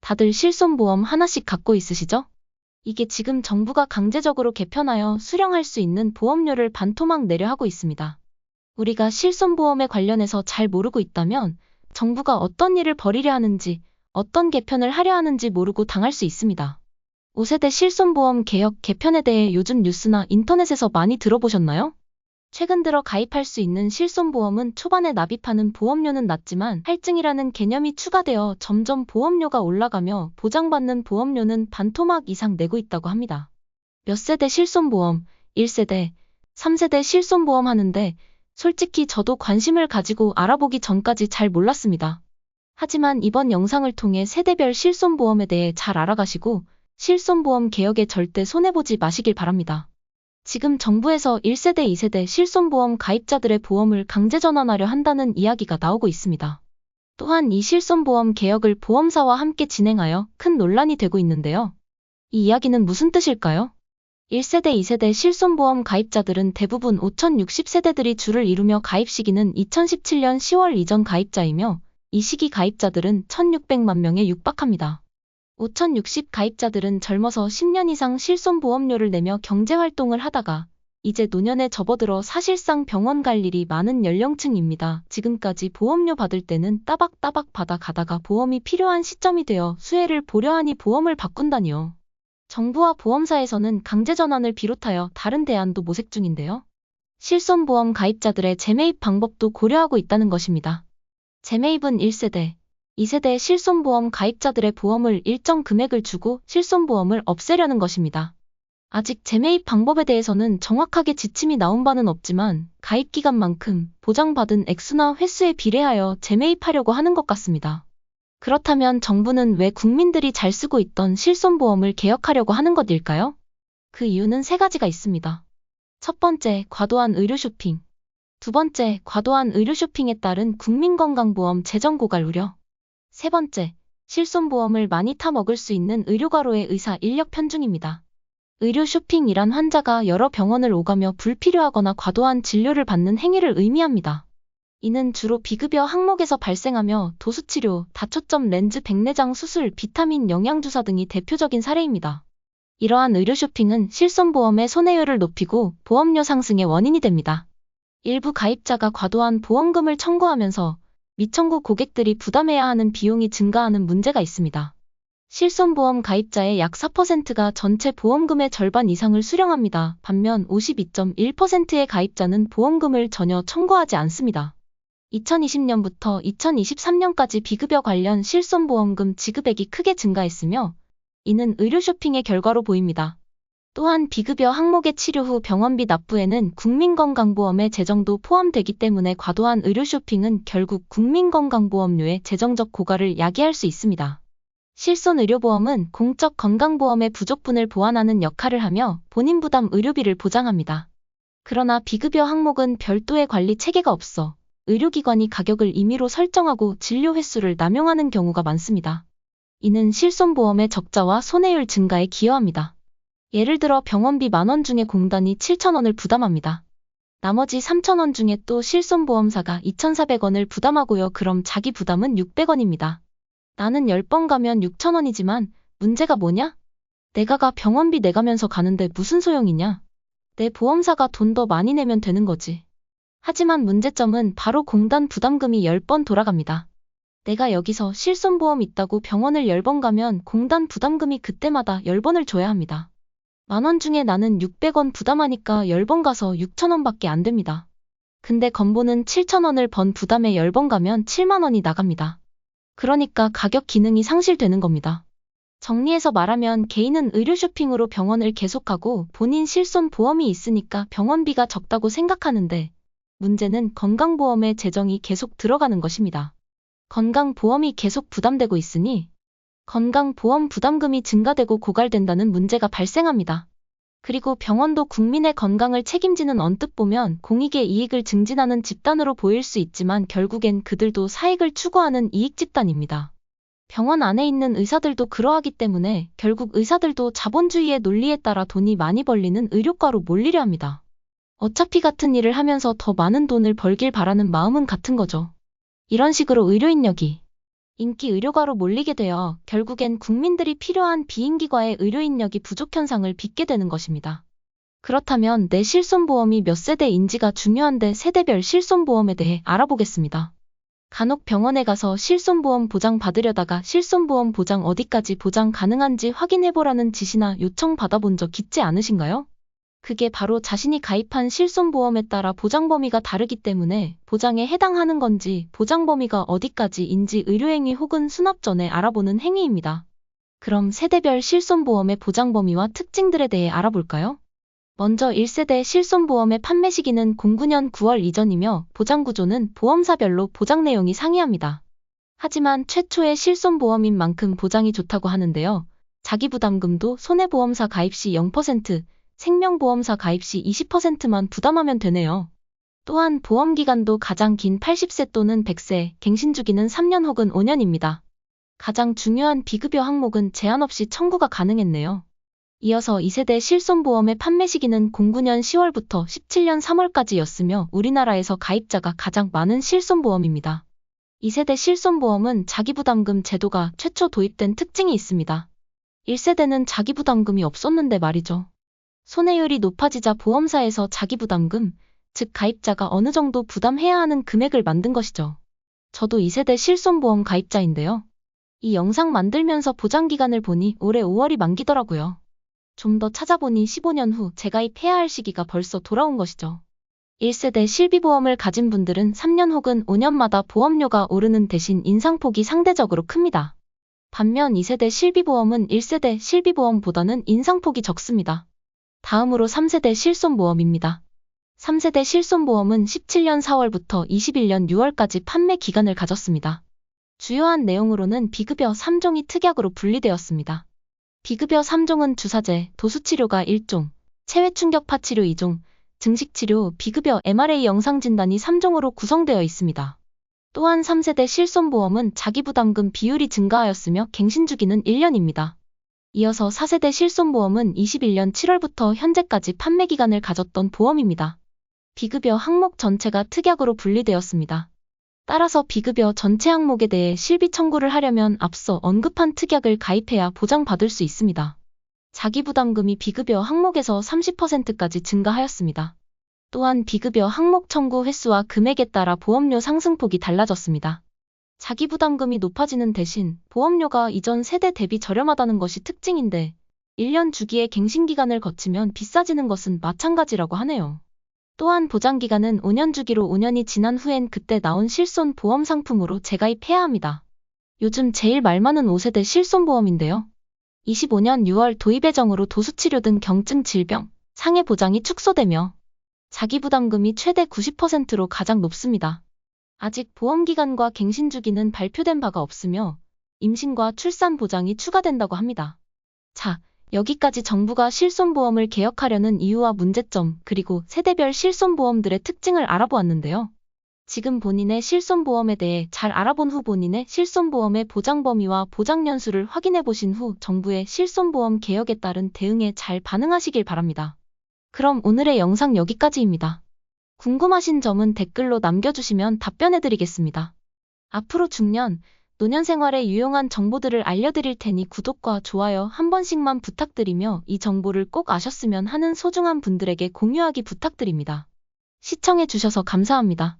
다들 실손보험 하나씩 갖고 있으시죠? 이게 지금 정부가 강제적으로 개편하여 수령할 수 있는 보험료를 반토막 내려 하고 있습니다. 우리가 실손보험에 관련해서 잘 모르고 있다면 정부가 어떤 일을 벌이려 하는지, 어떤 개편을 하려 하는지 모르고 당할 수 있습니다. 5세대 실손보험 개혁 개편에 대해 요즘 뉴스나 인터넷에서 많이 들어보셨나요? 최근 들어 가입할 수 있는 실손보험은 초반에 납입하는 보험료는 낮지만 할증이라는 개념이 추가되어 점점 보험료가 올라가며 보장받는 보험료는 반토막 이상 내고 있다고 합니다. 몇 세대 실손보험, 1세대, 3세대 실손보험 하는데 솔직히 저도 관심을 가지고 알아보기 전까지 잘 몰랐습니다. 하지만 이번 영상을 통해 세대별 실손보험에 대해 잘 알아가시고 실손보험 개혁에 절대 손해보지 마시길 바랍니다. 지금 정부에서 1세대, 2세대 실손보험 가입자들의 보험을 강제 전환하려 한다는 이야기가 나오고 있습니다. 또한 이 실손보험 개혁을 보험사와 함께 진행하여 큰 논란이 되고 있는데요. 이 이야기는 무슨 뜻일까요? 1세대, 2세대 실손보험 가입자들은 대부분 5060세대들이 주를 이루며 가입 시기는 2017년 10월 이전 가입자이며 이 시기 가입자들은 1600만 명에 육박합니다. 5060 가입자들은 젊어서 10년 이상 실손보험료를 내며 경제활동을 하다가 이제 노년에 접어들어 사실상 병원 갈 일이 많은 연령층입니다. 지금까지 보험료 받을 때는 따박따박 받아 가다가 보험이 필요한 시점이 되어 수혜를 보려 하니 보험을 바꾼다니요. 정부와 보험사에서는 강제전환을 비롯하여 다른 대안도 모색 중인데요. 실손보험 가입자들의 재매입 방법도 고려하고 있다는 것입니다. 재매입은 1세대, 2세대 실손보험 가입자들의 보험을 일정 금액을 주고 실손보험을 없애려는 것입니다. 아직 재매입 방법에 대해서는 정확하게 지침이 나온 바는 없지만 가입기간만큼 보장받은 액수나 횟수에 비례하여 재매입하려고 하는 것 같습니다. 그렇다면 정부는 왜 국민들이 잘 쓰고 있던 실손보험을 개혁하려고 하는 것일까요? 그 이유는 세 가지가 있습니다. 첫 번째, 과도한 의료 쇼핑. 두 번째, 과도한 의료 쇼핑에 따른 국민건강보험 재정 고갈 우려. 세 번째, 실손보험을 많이 타먹을 수 있는 의료과로의 의사 인력 편중입니다. 의료 쇼핑이란 환자가 여러 병원을 오가며 불필요하거나 과도한 진료를 받는 행위를 의미합니다. 이는 주로 비급여 항목에서 발생하며 도수치료, 다초점 렌즈 백내장 수술, 비타민 영양주사 등이 대표적인 사례입니다. 이러한 의료 쇼핑은 실손보험의 손해율을 높이고 보험료 상승의 원인이 됩니다. 일부 가입자가 과도한 보험금을 청구하면서 미청구 고객들이 부담해야 하는 비용이 증가하는 문제가 있습니다. 실손보험 가입자의 약 4%가 전체 보험금의 절반 이상을 수령합니다. 반면 52.1%의 가입자는 보험금을 전혀 청구하지 않습니다. 2020년부터 2023년까지 비급여 관련 실손보험금 지급액이 크게 증가했으며 이는 의료 쇼핑의 결과로 보입니다. 또한 비급여 항목의 치료 후 병원비 납부에는 국민건강보험의 재정도 포함되기 때문에 과도한 의료 쇼핑은 결국 국민건강보험료의 재정적 고갈을 야기할 수 있습니다. 실손의료보험은 공적 건강보험의 부족분을 보완하는 역할을 하며 본인 부담 의료비를 보장합니다. 그러나 비급여 항목은 별도의 관리 체계가 없어 의료기관이 가격을 임의로 설정하고 진료 횟수를 남용하는 경우가 많습니다. 이는 실손보험의 적자와 손해율 증가에 기여합니다. 예를 들어 병원비 10,000원 중에 공단이 7,000원을 부담합니다. 나머지 3,000원 중에 또 실손보험사가 2,400원을 부담하고요. 그럼 자기 부담은 600원입니다. 나는 10번 가면 6,000원이지만 문제가 뭐냐? 내가 병원비 내가면서 가는데 무슨 소용이냐? 내 보험사가 돈 더 많이 내면 되는 거지. 하지만 문제점은 바로 공단 부담금이 10번 돌아갑니다. 내가 여기서 실손보험 있다고 병원을 10번 가면 공단 부담금이 그때마다 10번을 줘야 합니다. 10,000원 중에 나는 600원 부담하니까 10번 가서 6,000원밖에 안 됩니다. 근데 건보는 7,000원을 번 부담에 10번 가면 70,000원이 나갑니다. 그러니까 가격 기능이 상실되는 겁니다. 정리해서 말하면 개인은 의료 쇼핑으로 병원을 계속하고 본인 실손보험이 있으니까 병원비가 적다고 생각하는데 문제는 건강보험의 재정이 계속 들어가는 것입니다. 건강보험이 계속 부담되고 있으니 건강보험 부담금이 증가되고 고갈된다는 문제가 발생합니다. 그리고 병원도 국민의 건강을 책임지는 언뜻 보면 공익의 이익을 증진하는 집단으로 보일 수 있지만 결국엔 그들도 사익을 추구하는 이익 집단입니다. 병원 안에 있는 의사들도 그러하기 때문에 결국 의사들도 자본주의의 논리에 따라 돈이 많이 벌리는 의료과로 몰리려 합니다. 어차피 같은 일을 하면서 더 많은 돈을 벌길 바라는 마음은 같은 거죠. 이런 식으로 의료 인력이 인기 의료가로 몰리게 되어 결국엔 국민들이 필요한 비인기과의 의료 인력이 부족 현상을 빚게 되는 것입니다. 그렇다면 내 실손보험이 몇 세대인지가 중요한데 세대별 실손보험에 대해 알아보겠습니다. 간혹 병원에 가서 실손보험 보장 받으려다가 실손보험 보장 어디까지 보장 가능한지 확인해보라는 지시나 요청 받아본 적 있지 않으신가요? 그게 바로 자신이 가입한 실손보험에 따라 보장 범위가 다르기 때문에 보장에 해당하는 건지 보장 범위가 어디까지인지 의료행위 혹은 수납 전에 알아보는 행위입니다. 그럼 세대별 실손보험의 보장 범위와 특징들에 대해 알아볼까요? 먼저 1세대 실손보험의 판매 시기는 09년 9월 이전이며 보장 구조는 보험사별로 보장 내용이 상이합니다. 하지만 최초의 실손보험인 만큼 보장이 좋다고 하는데요. 자기부담금도 손해보험사 가입 시 0%, 생명보험사 가입 시 20%만 부담하면 되네요. 또한 보험기간도 가장 긴 80세 또는 100세, 갱신주기는 3년 혹은 5년입니다. 가장 중요한 비급여 항목은 제한 없이 청구가 가능했네요. 이어서 2세대 실손보험의 판매 시기는 09년 10월부터 17년 3월까지였으며 우리나라에서 가입자가 가장 많은 실손보험입니다. 2세대 실손보험은 자기부담금 제도가 최초 도입된 특징이 있습니다. 1세대는 자기부담금이 없었는데 말이죠. 손해율이 높아지자 보험사에서 자기부담금, 즉 가입자가 어느 정도 부담해야 하는 금액을 만든 것이죠. 저도 2세대 실손보험 가입자인데요. 이 영상 만들면서 보장기간을 보니 올해 5월이 만기더라고요. 좀 더 찾아보니 15년 후 재가입해야 할 시기가 벌써 돌아온 것이죠. 1세대 실비보험을 가진 분들은 3년 혹은 5년마다 보험료가 오르는 대신 인상폭이 상대적으로 큽니다. 반면 2세대 실비보험은 1세대 실비보험보다는 인상폭이 적습니다. 다음으로 3세대 실손보험입니다. 3세대 실손보험은 17년 4월부터 21년 6월까지 판매 기간을 가졌습니다. 주요한 내용으로는 비급여 3종이 특약으로 분리되었습니다. 비급여 3종은 주사제, 도수치료가 1종, 체외충격파 치료 2종, 증식치료, 비급여 MRA 영상진단이 3종으로 구성되어 있습니다. 또한 3세대 실손보험은 자기부담금 비율이 증가하였으며 갱신주기는 1년입니다. 이어서 4세대 실손보험은 21년 7월부터 현재까지 판매기간을 가졌던 보험입니다. 비급여 항목 전체가 특약으로 분리되었습니다. 따라서 비급여 전체 항목에 대해 실비 청구를 하려면 앞서 언급한 특약을 가입해야 보장받을 수 있습니다. 자기부담금이 비급여 항목에서 30%까지 증가하였습니다. 또한 비급여 항목 청구 횟수와 금액에 따라 보험료 상승폭이 달라졌습니다. 자기부담금이 높아지는 대신 보험료가 이전 세대 대비 저렴하다는 것이 특징인데 1년 주기의 갱신기간을 거치면 비싸지는 것은 마찬가지라고 하네요. 또한 보장기간은 5년 주기로 5년이 지난 후엔 그때 나온 실손 보험 상품으로 재가입해야 합니다. 요즘 제일 말 많은 5세대 실손보험인데요. 25년 6월 도입 예정으로 도수치료 등 경증 질병, 상해 보장이 축소되며 자기부담금이 최대 90%로 가장 높습니다. 아직 보험기간과 갱신주기는 발표된 바가 없으며 임신과 출산 보장이 추가된다고 합니다. 자, 여기까지 정부가 실손보험을 개혁하려는 이유와 문제점, 그리고 세대별 실손보험들의 특징을 알아보았는데요. 지금 본인의 실손보험에 대해 잘 알아본 후 본인의 실손보험의 보장 범위와 보장 연수를 확인해 보신 후 정부의 실손보험 개혁에 따른 대응에 잘 반응하시길 바랍니다. 그럼 오늘의 영상 여기까지입니다. 궁금하신 점은 댓글로 남겨주시면 답변해드리겠습니다. 앞으로 중년, 노년 생활에 유용한 정보들을 알려드릴 테니 구독과 좋아요 한 번씩만 부탁드리며 이 정보를 꼭 아셨으면 하는 소중한 분들에게 공유하기 부탁드립니다. 시청해주셔서 감사합니다.